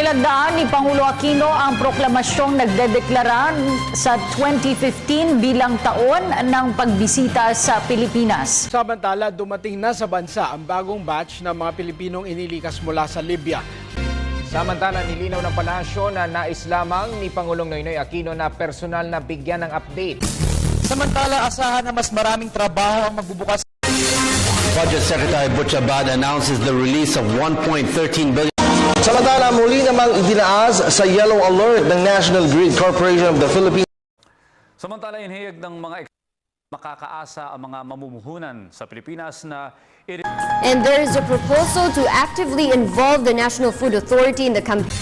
Nilagdaan ni Pangulo Aquino ang proklamasyong nagdedeklara sa 2015 bilang taon ng pagbisita sa Pilipinas. Samantala, dumating na sa bansa ang bagong batch ng mga Pilipinong inilikas mula sa Libya. Samantala, nilinaw ng palasyo na nais lamang ni Pangulong Noynoy Aquino na personal na bigyan ng update. Samantala, asahan na mas maraming trabaho ang magbubukas. Budget Secretary Butch Abad announces the release of 1.13 billion. Samantala, muli namang itinaas sa yellow alert ng National Grid Corporation of the Philippines. Samantala, inihayag ng mga makakaasa ang mga mamumuhunan sa Pilipinas na And there is a proposal to actively involve the National Food Authority in the campaign.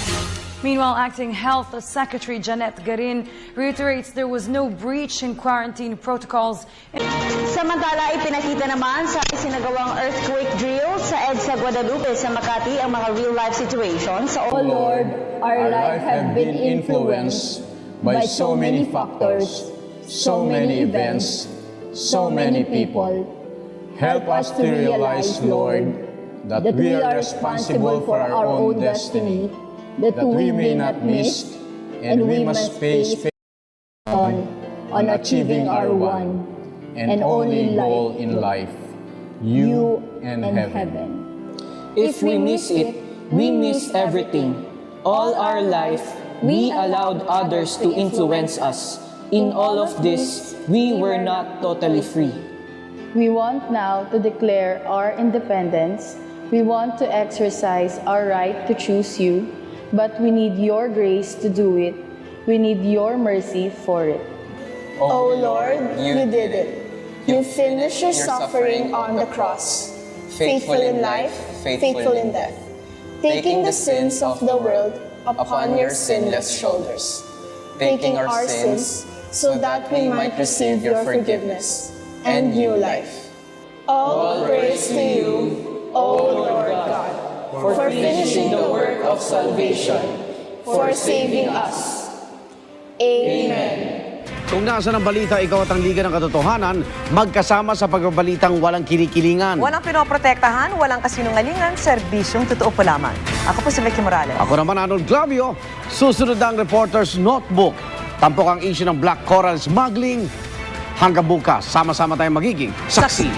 Meanwhile, Acting Health Secretary Janet Garin reiterates there was no breach in quarantine protocols. Samantala, ipinakita naman sa isinagawang earthquake drill sa EDSA Guadalupe sa Makati ang mga real-life situations. Oh Lord, our life have been influenced by so many factors, so many events, so many people. Help us to realize, Lord, that we are responsible for our own destiny, that we may not miss, and we must face on achieving our one and only goal in life, you and heaven. If we miss it, we miss everything. All our life, we allowed others to influence us. In all of this, we were not totally free. We want now to declare our independence. We want to exercise our right to choose you, but we need your grace to do it. We need your mercy for it. Oh Lord, you did it. You finished your suffering on the cross, faithful in life, faithful in death, taking the sins of the world upon your sinless shoulders, taking our sins so that we might receive your forgiveness and new life. All praise to you, O Lord God, for finishing the work of salvation, for saving us. Amen. Kung nasa ng balita, ikaw at ang Liga ng Katotohanan, magkasama sa pagbabalitang walang kinikilingan. Walang pinoprotektahan, walang kasinungalingan, serbisyong totoo po lamang. Ako po si Vicky Morales. Ako naman, Arnold Clavio. Susunod ang Reporter's Notebook. Tampok ang issue ng Black Coral Smuggling. Hanggang bukas, sama-sama tayong magiging saksi.